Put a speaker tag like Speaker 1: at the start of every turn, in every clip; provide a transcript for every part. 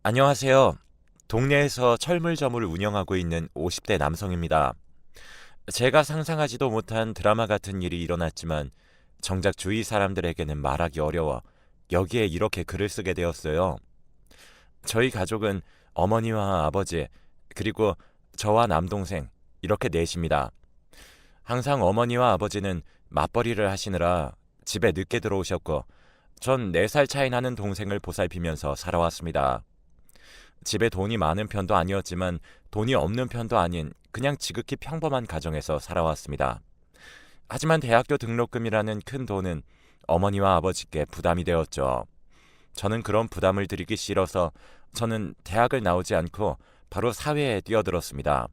Speaker 1: 안녕하세요. 동네에서 철물점을 운영하고 있는 50대 남성입니다. 제가 상상하지도 못한 드라마 같은 일이 일어났지만 정작 주위 사람들에게는 말하기 어려워 여기에 이렇게 글을 쓰게 되었어요. 저희 가족은 어머니와 아버지, 그리고 저와 남동생, 이렇게 넷입니다. 항상 어머니와 아버지는 맞벌이를 하시느라 집에 늦게 들어오셨고 전 4살 차이 나는 동생을 보살피면서 살아왔습니다. 집에 돈이 많은 편도 아니었지만 돈이 없는 편도 아닌 그냥 지극히 평범한 가정에서 살아왔습니다. 하지만 대학교 등록금이라는 큰 돈은 어머니와 아버지께 부담이 되었죠. 저는 그런 부담을 드리기 싫어서 저는 대학을 나오지 않고 바로 사회에 뛰어들었습니다.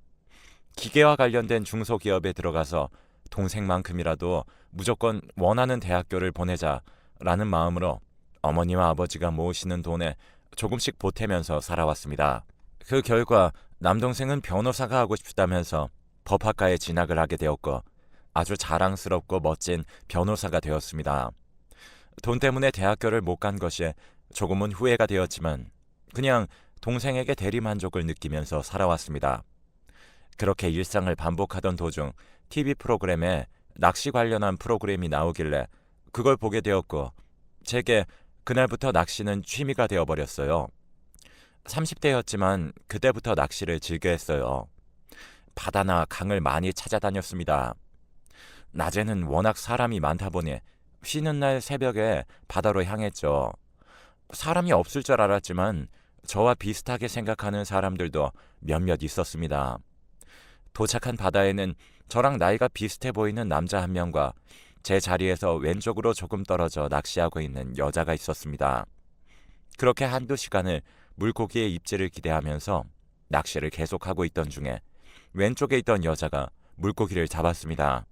Speaker 1: 기계와 관련된 중소기업에 들어가서 동생만큼이라도 무조건 원하는 대학교를 보내자라는 마음으로 어머니와 아버지가 모으시는 돈에 조금씩 보태면서 살아왔습니다. 그 결과 남동생은 변호사가 하고 싶다면서 법학과에 진학을 하게 되었고 아주 자랑스럽고 멋진 변호사가 되었습니다. 돈 때문에 대학교를 못 간 것이 조금은 후회가 되었지만 그냥 동생에게 대리만족을 느끼면서 살아왔습니다. 그렇게 일상을 반복하던 도중 TV 프로그램에 낚시 관련한 프로그램이 나오길래 그걸 보게 되었고 제게 그날부터 낚시는 취미가 되어버렸어요. 30대였지만 그때부터 낚시를 즐겨 했어요. 바다나 강을 많이 찾아다녔습니다. 낮에는 워낙 사람이 많다 보니 쉬는 날 새벽에 바다로 향했죠. 사람이 없을 줄 알았지만 저와 비슷하게 생각하는 사람들도 몇몇 있었습니다. 도착한 바다에는 저랑 나이가 비슷해 보이는 남자 한 명과 제 자리에서 왼쪽으로 조금 떨어져 낚시하고 있는 여자가 있었습니다. 그렇게 한두 시간을 물고기의 입질을 기대하면서 낚시를 계속하고 있던 중에 왼쪽에 있던 여자가 물고기를 잡았습니다.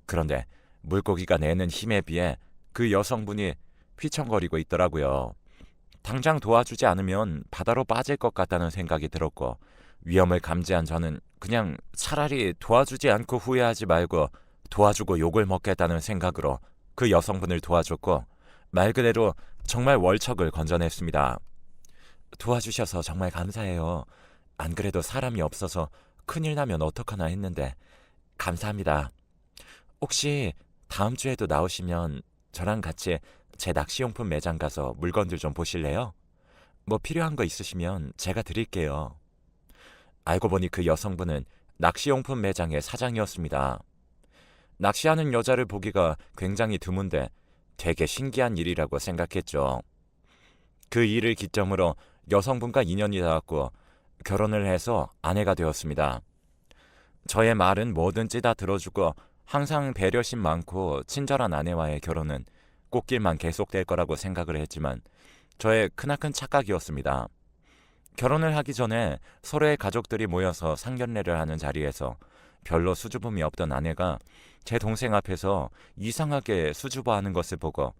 Speaker 1: 그런데 물고기가 내는 힘에 비해 그 여성분이 휘청거리고 있더라고요. 당장 도와주지 않으면 바다로 빠질 것 같다는 생각이 들었고 위험을 감지한 저는 그냥 차라리 도와주지 않고 후회하지 말고 도와주고 욕을 먹겠다는 생각으로 그 여성분을 도와줬고 말 그대로 정말 월척을 건져냈습니다. 도와주셔서 정말 감사해요. 안 그래도 사람이 없어서 큰일 나면 어떡하나 했는데 감사합니다. 혹시 다음 주에도 나오시면 저랑 같이 제 낚시용품 매장 가서 물건들 좀 보실래요? 뭐 필요한 거 있으시면 제가 드릴게요. 알고 보니 그 여성분은 낚시용품 매장의 사장이었습니다. 낚시하는 여자를 보기가 굉장히 드문데 되게 신기한 일이라고 생각했죠. 그 일을 기점으로 여성분과 인연이 닿았고 결혼을 해서 아내가 되었습니다. 저의 말은 뭐든지 다 들어주고 항상 배려심 많고 친절한 아내와의 결혼은 꽃길만 계속될 거라고 생각을 했지만 저의 크나큰 착각이었습니다. 결혼을 하기 전에 서로의 가족들이 모여서 상견례를 하는 자리에서 별로 수줍음이 없던 아내가 제 동생 앞에서 이상하게 수줍어하는 것을 보고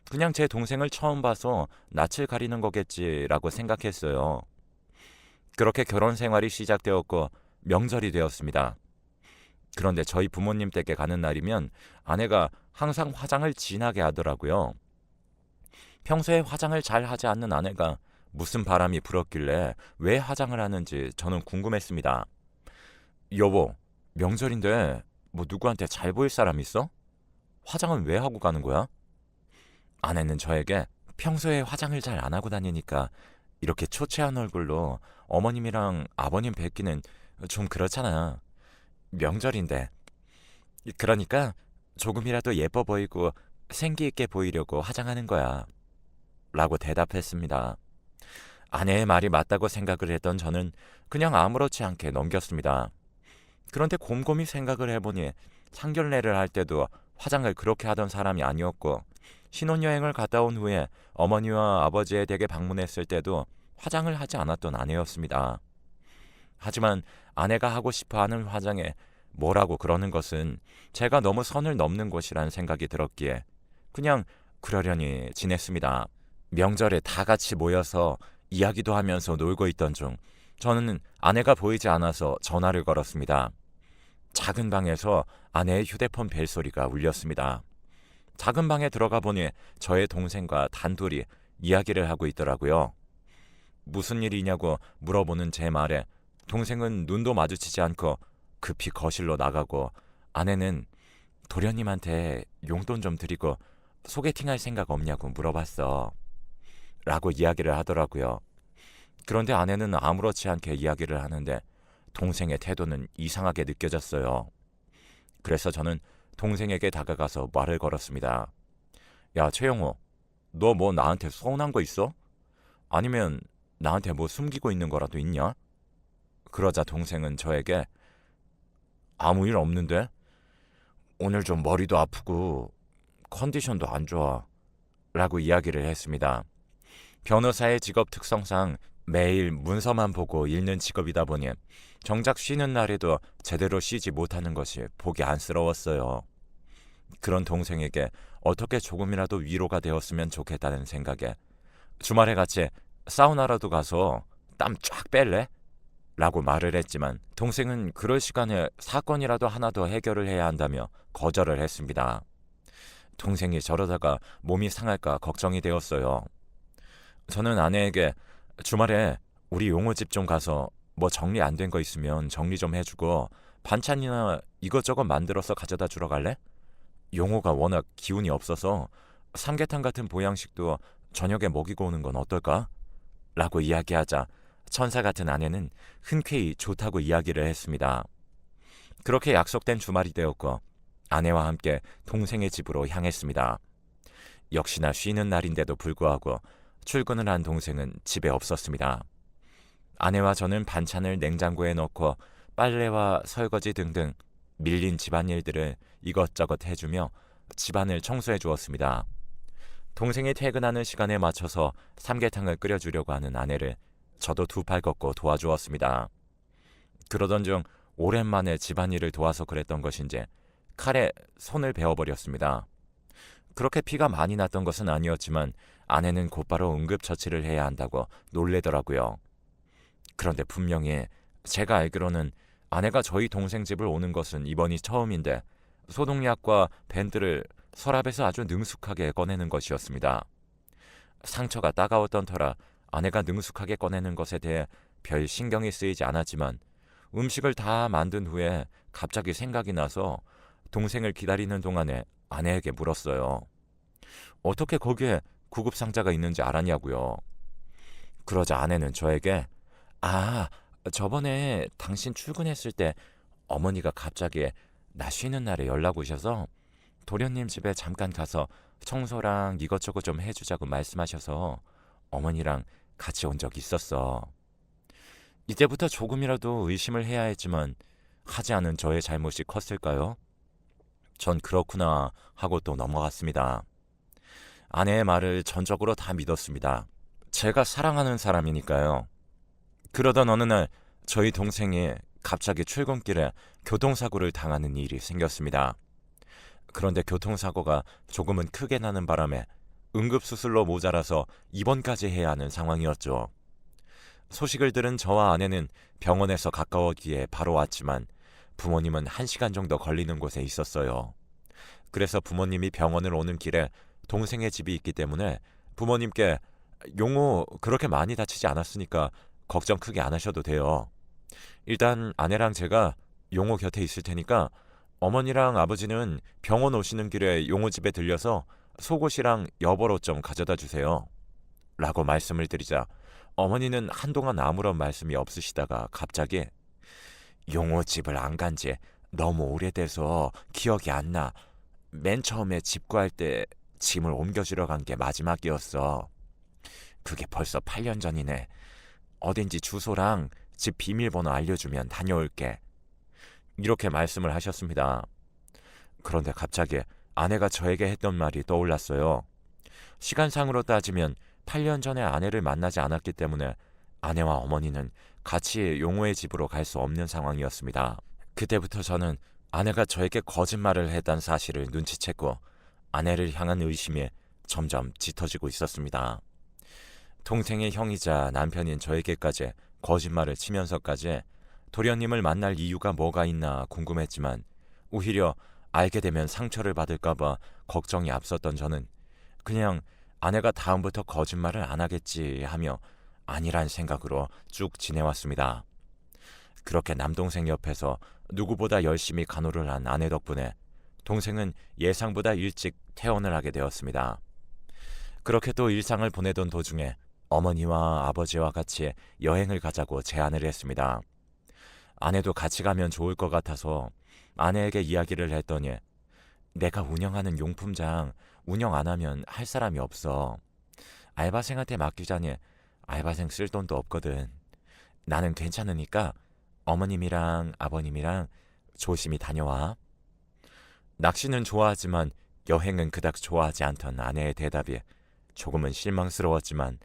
Speaker 1: 그냥 제 동생을 처음 봐서 낯을 가리는 거겠지라고 생각했어요. 그렇게 결혼 생활이 시작되었고 명절이 되었습니다. 그런데 저희 부모님 댁에 가는 날이면 아내가 항상 화장을 진하게 하더라고요. 평소에 화장을 잘 하지 않는 아내가 무슨 바람이 불었길래 왜 화장을 하는지 저는 궁금했습니다. 여보, 명절인데 뭐 누구한테 잘 보일 사람 있어? 화장은 왜 하고 가는 거야? 아내는 저에게 평소에 화장을 잘 안 하고 다니니까 이렇게 초췌한 얼굴로 어머님이랑 아버님 뵙기는 좀 그렇잖아. 명절인데. 그러니까 조금이라도 예뻐 보이고 생기 있게 보이려고 화장하는 거야. 라고 대답했습니다. 아내의 말이 맞다고 생각을 했던 저는 그냥 아무렇지 않게 넘겼습니다. 그런데 곰곰이 생각을 해보니 상견례를 할 때도 화장을 그렇게 하던 사람이 아니었고 신혼여행을 갔다 온 후에 어머니와 아버지의 댁에 방문했을 때도 화장을 하지 않았던 아내였습니다. 하지만 아내가 하고 싶어하는 화장에 뭐라고 그러는 것은 제가 너무 선을 넘는 것이라는 생각이 들었기에 그냥 그러려니 지냈습니다. 명절에 다 같이 모여서 이야기도 하면서 놀고 있던 중 저는 아내가 보이지 않아서 전화를 걸었습니다. 작은 방에서 아내의 휴대폰 벨소리가 울렸습니다. 작은 방에 들어가 보니 저의 동생과 단둘이 이야기를 하고 있더라고요. 무슨 일이냐고 물어보는 제 말에 동생은 눈도 마주치지 않고 급히 거실로 나가고, 아내는 도련님한테 용돈 좀 드리고 소개팅할 생각 없냐고 물어봤어 라고 이야기를 하더라고요. 그런데 아내는 아무렇지 않게 이야기를 하는데 동생의 태도는 이상하게 느껴졌어요. 그래서 저는 동생에게 다가가서 말을 걸었습니다. 야, 최영호, 너 뭐 나한테 서운한 거 있어? 아니면 나한테 뭐 숨기고 있는 거라도 있냐? 그러자 동생은 저에게 아무 일 없는데? 오늘 좀 머리도 아프고 컨디션도 안 좋아 라고 이야기를 했습니다. 변호사의 직업 특성상 매일 문서만 보고 읽는 직업이다 보니 정작 쉬는 날에도 제대로 쉬지 못하는 것이 보기 안쓰러웠어요. 그런 동생에게 어떻게 조금이라도 위로가 되었으면 좋겠다는 생각에 주말에 같이 사우나라도 가서 땀 쫙 뺄래? 라고 말을 했지만 동생은 그럴 시간에 사건이라도 하나 더 해결을 해야 한다며 거절을 했습니다. 동생이 저러다가 몸이 상할까 걱정이 되었어요. 저는 아내에게 주말에 우리 용호집 좀 가서 뭐 정리 안 된 거 있으면 정리 좀 해주고 반찬이나 이것저것 만들어서 가져다 주러 갈래? 용호가 워낙 기운이 없어서 삼계탕 같은 보양식도 저녁에 먹이고 오는 건 어떨까? 라고 이야기하자 천사 같은 아내는 흔쾌히 좋다고 이야기를 했습니다. 그렇게 약속된 주말이 되었고 아내와 함께 동생의 집으로 향했습니다. 역시나 쉬는 날인데도 불구하고 출근을 한 동생은 집에 없었습니다. 아내와 저는 반찬을 냉장고에 넣고 빨래와 설거지 등등 밀린 집안일들을 이것저것 해주며 집안을 청소해 주었습니다. 동생이 퇴근하는 시간에 맞춰서 삼계탕을 끓여주려고 하는 아내를 저도 두 팔 걷고 도와주었습니다. 그러던 중 오랜만에 집안일을 도와서 그랬던 것인지 칼에 손을 베어버렸습니다. 그렇게 피가 많이 났던 것은 아니었지만 아내는 곧바로 응급처치를 해야 한다고 놀래더라고요. 그런데 분명히 제가 알기로는 아내가 저희 동생 집을 오는 것은 이번이 처음인데 소독약과 밴드를 서랍에서 아주 능숙하게 꺼내는 것이었습니다. 상처가 따가웠던 터라 아내가 능숙하게 꺼내는 것에 대해 별 신경이 쓰이지 않았지만 음식을 다 만든 후에 갑자기 생각이 나서 동생을 기다리는 동안에 아내에게 물었어요. 어떻게 거기에 구급상자가 있는지 알았냐고요. 그러자 아내는 저에게 저번에 당신 출근했을 때 어머니가 갑자기 나 쉬는 날에 연락 오셔서 도련님 집에 잠깐 가서 청소랑 이것저것 좀 해주자고 말씀하셔서 어머니랑 같이 온 적이 있었어. 이때부터 조금이라도 의심을 해야 했지만 하지 않은 저의 잘못이 컸을까요? 전 그렇구나 하고 또 넘어갔습니다. 아내의 말을 전적으로 다 믿었습니다. 제가 사랑하는 사람이니까요. 그러던 어느 날 저희 동생이 갑자기 출근길에 교통사고를 당하는 일이 생겼습니다. 그런데 교통사고가 조금은 크게 나는 바람에 응급수술로 모자라서 입원까지 해야 하는 상황이었죠. 소식을 들은 저와 아내는 병원에서 가까웠기에 바로 왔지만 부모님은 1시간 정도 걸리는 곳에 있었어요. 그래서 부모님이 병원을 오는 길에 동생의 집이 있기 때문에 부모님께 용호 그렇게 많이 다치지 않았으니까 걱정 크게 안 하셔도 돼요. 일단 아내랑 제가 용호 곁에 있을 테니까 어머니랑 아버지는 병원 오시는 길에 용호 집에 들려서 속옷이랑 여벌옷 좀 가져다 주세요. 라고 말씀을 드리자 어머니는 한동안 아무런 말씀이 없으시다가 갑자기 용호 집을 안 간 지 너무 오래돼서 기억이 안 나. 맨 처음에 집 구할 때 짐을 옮겨주러 간 게 마지막이었어. 그게 벌써 8년 전이네. 어딘지 주소랑 집 비밀번호 알려주면 다녀올게. 이렇게 말씀을 하셨습니다. 그런데 갑자기 아내가 저에게 했던 말이 떠올랐어요. 시간상으로 따지면 8년 전에 아내를 만나지 않았기 때문에 아내와 어머니는 같이 용호의 집으로 갈 수 없는 상황이었습니다. 그때부터 저는 아내가 저에게 거짓말을 했다는 사실을 눈치챘고 아내를 향한 의심이 점점 짙어지고 있었습니다. 동생의 형이자 남편인 저에게까지 거짓말을 치면서까지 도련님을 만날 이유가 뭐가 있나 궁금했지만 오히려 알게 되면 상처를 받을까봐 걱정이 앞섰던 저는 그냥 아내가 다음부터 거짓말을 안 하겠지 하며 아니란 생각으로 쭉 지내왔습니다. 그렇게 남동생 옆에서 누구보다 열심히 간호를 한 아내 덕분에 동생은 예상보다 일찍 퇴원을 하게 되었습니다. 그렇게 또 일상을 보내던 도중에 어머니와 아버지와 같이 여행을 가자고 제안을 했습니다. 아내도 같이 가면 좋을 것 같아서 아내에게 이야기를 했더니 내가 운영하는 용품장 운영 안 하면 할 사람이 없어. 알바생한테 맡기자니 알바생 쓸 돈도 없거든. 나는 괜찮으니까 어머님이랑 아버님이랑 조심히 다녀와. 낚시는 좋아하지만 여행은 그닥 좋아하지 않던 아내의 대답이 조금은 실망스러웠지만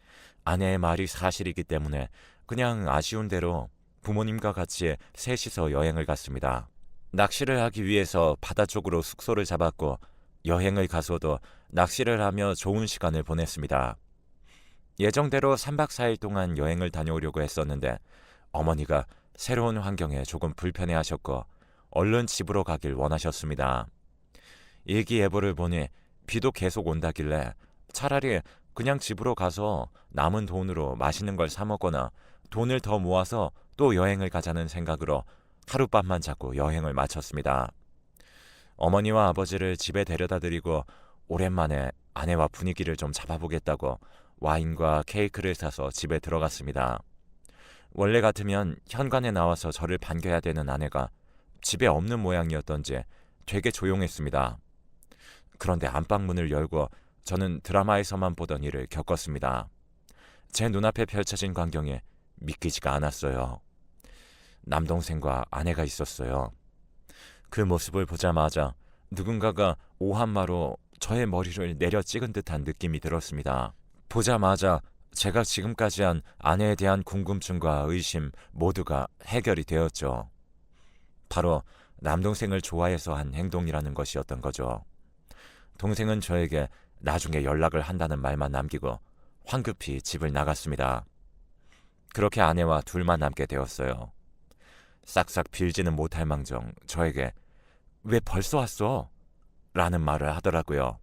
Speaker 1: 아내의 말이 사실이기 때문에 그냥 아쉬운 대로 부모님과 같이 셋이서 여행을 갔습니다. 낚시를 하기 위해서 바다 쪽으로 숙소를 잡았고 여행을 가서도 낚시를 하며 좋은 시간을 보냈습니다. 예정대로 3박 4일 동안 여행을 다녀오려고 했었는데 어머니가 새로운 환경에 조금 불편해하셨고 얼른 집으로 가길 원하셨습니다. 일기예보를 보니 비도 계속 온다길래 차라리 그냥 집으로 가서 남은 돈으로 맛있는 걸 사 먹거나 돈을 더 모아서 또 여행을 가자는 생각으로 하룻밤만 자고 여행을 마쳤습니다. 어머니와 아버지를 집에 데려다 드리고 오랜만에 아내와 분위기를 좀 잡아보겠다고 와인과 케이크를 사서 집에 들어갔습니다. 원래 같으면 현관에 나와서 저를 반겨야 되는 아내가 집에 없는 모양이었던지 되게 조용했습니다. 그런데 안방문을 열고 저는 드라마에서만 보던 일을 겪었습니다. 제 눈앞에 펼쳐진 광경이 믿기지가 않았어요. 남동생과 아내가 있었어요. 그 모습을 보자마자 누군가가 오한마로 저의 머리를 내려 찍은 듯한 느낌이 들었습니다. 보자마자 제가 지금까지 한 아내에 대한 궁금증과 의심 모두가 해결이 되었죠. 바로 남동생을 좋아해서 한 행동이라는 것이었던 거죠. 동생은 저에게 나중에 연락을 한다는 말만 남기고 황급히 집을 나갔습니다. 그렇게 아내와 둘만 남게 되었어요. 싹싹 빌지는 못할 망정 저에게 왜 벌써 왔어? 라는 말을 하더라고요.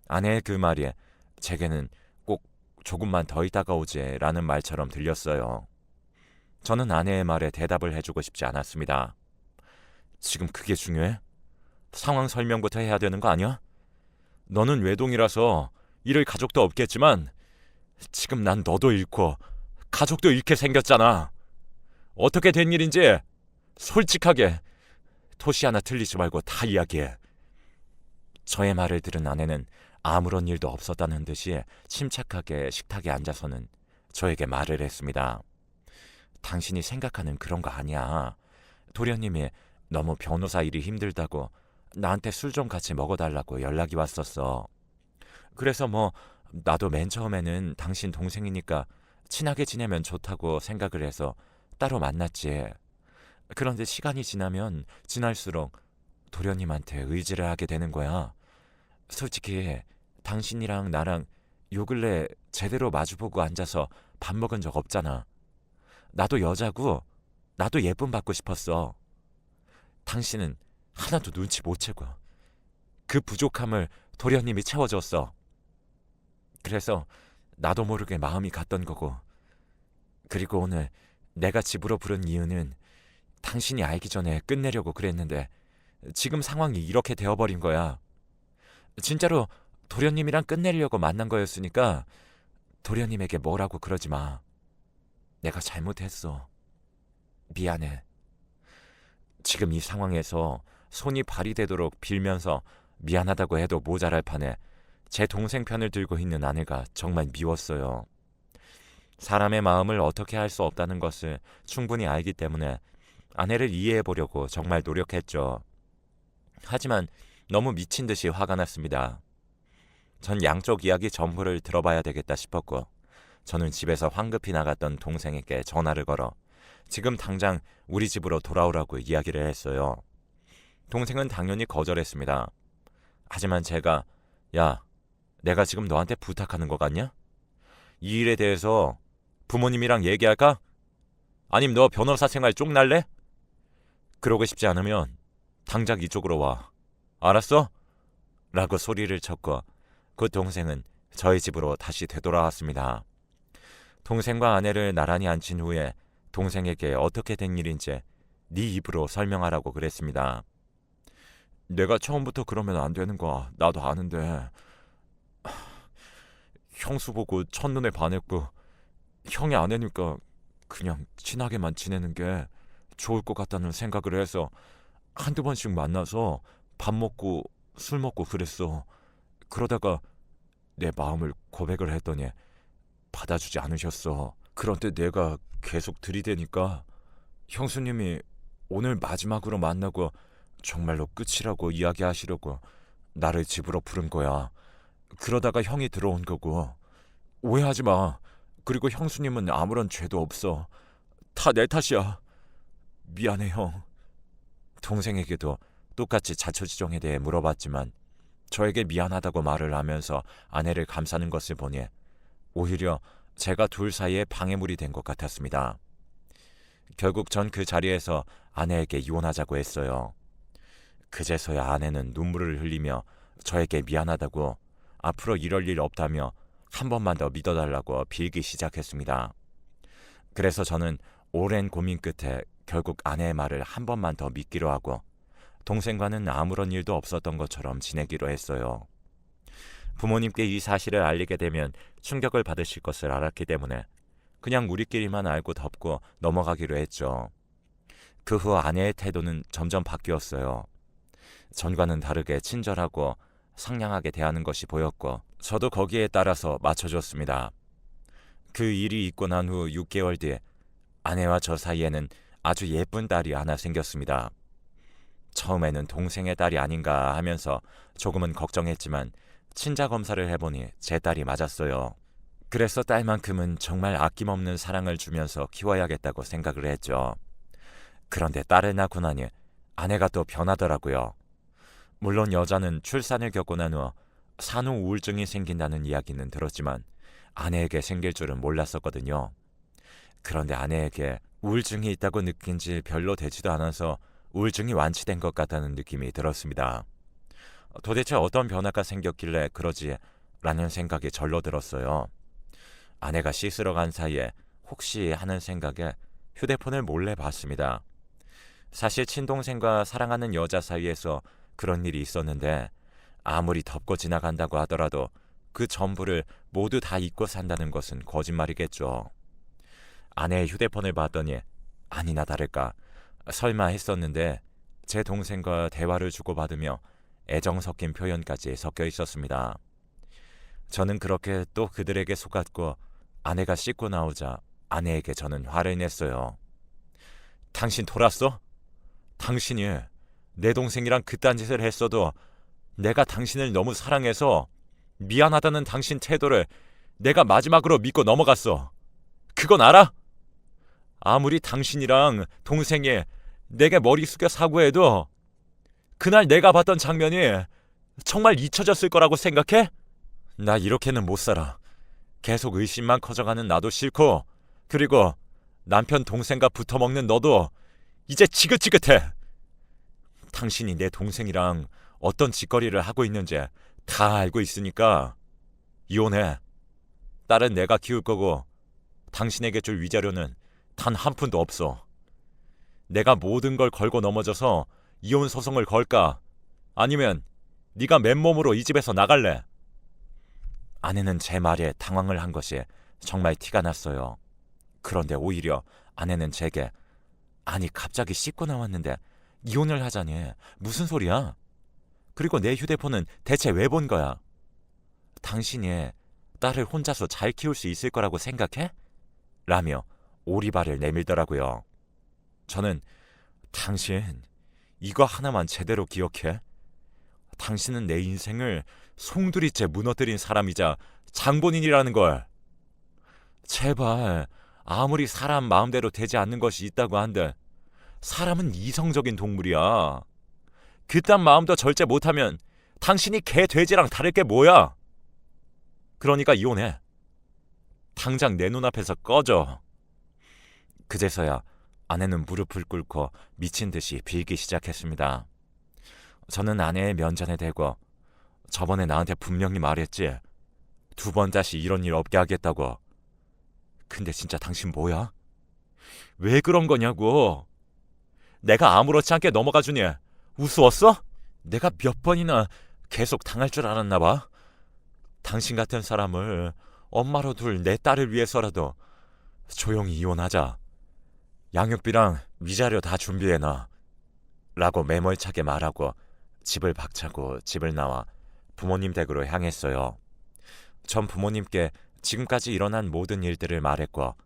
Speaker 1: 아내의 그 말이 제게는 꼭 조금만 더 있다가 오지 라는 말처럼 들렸어요. 저는 아내의 말에 대답을 해주고 싶지 않았습니다. 지금 그게 중요해? 상황 설명부터 해야 되는 거 아니야? 너는 외동이라서 잃을 가족도 없겠지만 지금 난 너도 잃고 가족도 잃게 생겼잖아. 어떻게 된 일인지 솔직하게 토시 하나 틀리지 말고 다 이야기해. 저의 말을 들은 아내는 아무런 일도 없었다는 듯이 침착하게 식탁에 앉아서는 저에게 말을 했습니다. 당신이 생각하는 그런 거 아니야. 도련님이 너무 변호사 일이 힘들다고 나한테 술 좀 같이 먹어달라고 연락이 왔었어. 그래서 나도 맨 처음에는 당신 동생이니까 친하게 지내면 좋다고 생각을 해서 따로 만났지. 그런데 시간이 지나면 지날수록 도련님한테 의지를 하게 되는 거야. 솔직히 당신이랑 나랑 요 근래 제대로 마주보고 앉아서 밥 먹은 적 없잖아. 나도 여자고 나도 예쁨 받고 싶었어. 당신은 하나도 눈치 못 채고 그 부족함을 도련님이 채워줬어. 그래서 나도 모르게 마음이 갔던 거고, 그리고 오늘 내가 집으로 부른 이유는 당신이 알기 전에 끝내려고 그랬는데 지금 상황이 이렇게 되어버린 거야. 진짜로 도련님이랑 끝내려고 만난 거였으니까 도련님에게 뭐라고 그러지 마. 내가 잘못했어. 미안해. 지금 이 상황에서 손이 발이 되도록 빌면서 미안하다고 해도 모자랄 판에 제 동생 편을 들고 있는 아내가 정말 미웠어요. 사람의 마음을 어떻게 할 수 없다는 것을 충분히 알기 때문에 아내를 이해해 보려고 정말 노력했죠. 하지만 너무 미친 듯이 화가 났습니다. 전 양쪽 이야기 전부를 들어봐야 되겠다 싶었고, 저는 집에서 황급히 나갔던 동생에게 전화를 걸어 지금 당장 우리 집으로 돌아오라고 이야기를 했어요. 동생은 당연히 거절했습니다. 하지만 제가 야, 내가 지금 너한테 부탁하는 거 같냐? 이 일에 대해서 부모님이랑 얘기할까? 아님 너 변호사 생활 쪽날래? 그러고 싶지 않으면 당장 이쪽으로 와. 알았어? 라고 소리를 쳤고 그 동생은 저희 집으로 다시 되돌아왔습니다. 동생과 아내를 나란히 앉힌 후에 동생에게 어떻게 된 일인지 네 입으로 설명하라고 그랬습니다. 내가 처음부터 그러면 안 되는 거야. 나도 아는데. 형수 보고 첫눈에 반했고 형이 아내니까 그냥 친하게만 지내는 게 좋을 것 같다는 생각을 해서 한두 번씩 만나서 밥 먹고 술 먹고 그랬어. 그러다가 내 마음을 고백을 했더니 받아주지 않으셨어. 그런데 내가 계속 들이대니까 형수님이 오늘 마지막으로 만나고 정말로 끝이라고 이야기하시려고 나를 집으로 부른 거야. 그러다가 형이 들어온 거고. 오해하지 마. 그리고 형수님은 아무런 죄도 없어. 다 내 탓이야. 미안해 형. 동생에게도 똑같이 자초지종에 대해 물어봤지만 저에게 미안하다고 말을 하면서 아내를 감싸는 것을 보니 오히려 제가 둘 사이에 방해물이 된 것 같았습니다. 결국 전 그 자리에서 아내에게 이혼하자고 했어요. 그제서야 아내는 눈물을 흘리며 저에게 미안하다고 앞으로 이럴 일 없다며 한 번만 더 믿어달라고 빌기 시작했습니다. 그래서 저는 오랜 고민 끝에 결국 아내의 말을 한 번만 더 믿기로 하고 동생과는 아무런 일도 없었던 것처럼 지내기로 했어요. 부모님께 이 사실을 알리게 되면 충격을 받으실 것을 알았기 때문에 그냥 우리끼리만 알고 덮고 넘어가기로 했죠. 그 후 아내의 태도는 점점 바뀌었어요. 전과는 다르게 친절하고 상냥하게 대하는 것이 보였고 저도 거기에 따라서 맞춰줬습니다. 그 일이 있고 난 후 6개월 뒤 아내와 저 사이에는 아주 예쁜 딸이 하나 생겼습니다. 처음에는 동생의 딸이 아닌가 하면서 조금은 걱정했지만 친자 검사를 해보니 제 딸이 맞았어요. 그래서 딸만큼은 정말 아낌없는 사랑을 주면서 키워야겠다고 생각을 했죠. 그런데 딸을 낳고 나니 아내가 또 변하더라고요. 물론 여자는 출산을 겪고 난 후 산후 우울증이 생긴다는 이야기는 들었지만 아내에게 생길 줄은 몰랐었거든요. 그런데 아내에게 우울증이 있다고 느낀 지 별로 되지도 않아서 우울증이 완치된 것 같다는 느낌이 들었습니다. 도대체 어떤 변화가 생겼길래 그러지? 라는 생각이 절로 들었어요. 아내가 씻으러 간 사이에 혹시 하는 생각에 휴대폰을 몰래 봤습니다. 사실 친동생과 사랑하는 여자 사이에서 그런 일이 있었는데 아무리 덮고 지나간다고 하더라도 그 전부를 모두 다 잊고 산다는 것은 거짓말이겠죠. 아내의 휴대폰을 봤더니 아니나 다를까 설마 했었는데 제 동생과 대화를 주고받으며 애정 섞인 표현까지 섞여 있었습니다. 저는 그렇게 또 그들에게 속았고 아내가 씻고 나오자 아내에게 저는 화를 냈어요. 당신 돌았어? 당신이 내 동생이랑 그딴 짓을 했어도 내가 당신을 너무 사랑해서 미안하다는 당신 태도를 내가 마지막으로 믿고 넘어갔어. 그건 알아? 아무리 당신이랑 동생이 내게 머리 숙여 사과해도 그날 내가 봤던 장면이 정말 잊혀졌을 거라고 생각해? 나 이렇게는 못 살아. 계속 의심만 커져가는 나도 싫고 그리고 남편 동생과 붙어먹는 너도 이제 지긋지긋해. 당신이 내 동생이랑 어떤 짓거리를 하고 있는지 다 알고 있으니까 이혼해. 딸은 내가 키울 거고 당신에게 줄 위자료는 단 한 푼도 없어. 내가 모든 걸 걸고 넘어져서 이혼 소송을 걸까? 아니면 네가 맨몸으로 이 집에서 나갈래? 아내는 제 말에 당황을 한 것이 정말 티가 났어요. 그런데 오히려 아내는 제게 아니 갑자기 씻고 나왔는데 이혼을 하자니 무슨 소리야? 그리고 내 휴대폰은 대체 왜 본 거야? 당신이 딸을 혼자서 잘 키울 수 있을 거라고 생각해? 라며 오리발을 내밀더라고요. 저는 당신 이거 하나만 제대로 기억해. 당신은 내 인생을 송두리째 무너뜨린 사람이자 장본인이라는 걸. 제발 아무리 사람 마음대로 되지 않는 것이 있다고 한들 사람은 이성적인 동물이야. 그딴 마음도 절제 못하면 당신이 개 돼지랑 다를 게 뭐야? 그러니까 이혼해. 당장 내 눈앞에서 꺼져. 그제서야 아내는 무릎을 꿇고 미친 듯이 빌기 시작했습니다. 저는 아내의 면전에 대고 저번에 나한테 분명히 말했지. 두 번 다시 이런 일 없게 하겠다고. 근데 진짜 당신 뭐야? 왜 그런 거냐고. 내가 아무렇지 않게 넘어가 주니 우스웠어? 내가 몇 번이나 계속 당할 줄 알았나 봐. 당신 같은 사람을 엄마로 둘 내 딸을 위해서라도 조용히 이혼하자. 양육비랑 위자료 다 준비해놔. 라고 매몰차게 말하고 집을 박차고 집을 나와 부모님 댁으로 향했어요. 전 부모님께 지금까지 일어난 모든 일들을 말했고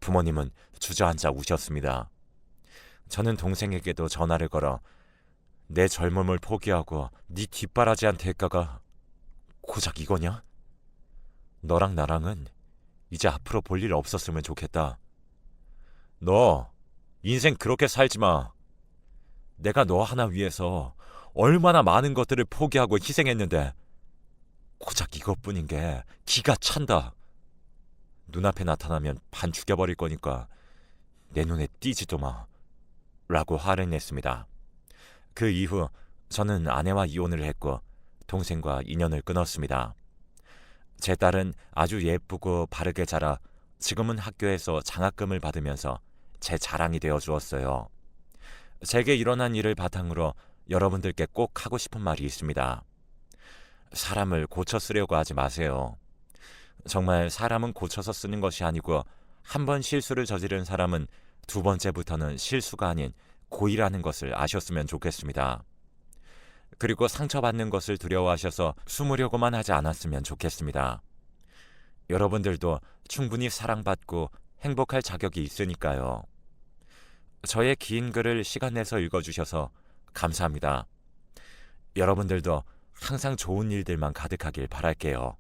Speaker 1: 부모님은 주저앉아 우셨습니다. 저는 동생에게도 전화를 걸어 내 젊음을 포기하고 네 뒷바라지한 대가가 고작 이거냐? 너랑 나랑은 이제 앞으로 볼 일 없었으면 좋겠다. 너 인생 그렇게 살지 마. 내가 너 하나 위해서 얼마나 많은 것들을 포기하고 희생했는데 고작 이것뿐인 게 기가 찬다. 눈앞에 나타나면 반 죽여버릴 거니까 내 눈에 띄지도 마. 라고 화를 냈습니다. 그 이후 저는 아내와 이혼을 했고 동생과 인연을 끊었습니다. 제 딸은 아주 예쁘고 바르게 자라 지금은 학교에서 장학금을 받으면서 제 자랑이 되어 주었어요. 제게 일어난 일을 바탕으로 여러분들께 꼭 하고 싶은 말이 있습니다. 사람을 고쳐 쓰려고 하지 마세요. 정말 사람은 고쳐서 쓰는 것이 아니고 한 번 실수를 저지른 사람은 두 번째부터는 실수가 아닌 고의라는 것을 아셨으면 좋겠습니다. 그리고 상처받는 것을 두려워하셔서 숨으려고만 하지 않았으면 좋겠습니다. 여러분들도 충분히 사랑받고 행복할 자격이 있으니까요. 저의 긴 글을 시간 내서 읽어주셔서 감사합니다. 여러분들도 항상 좋은 일들만 가득하길 바랄게요.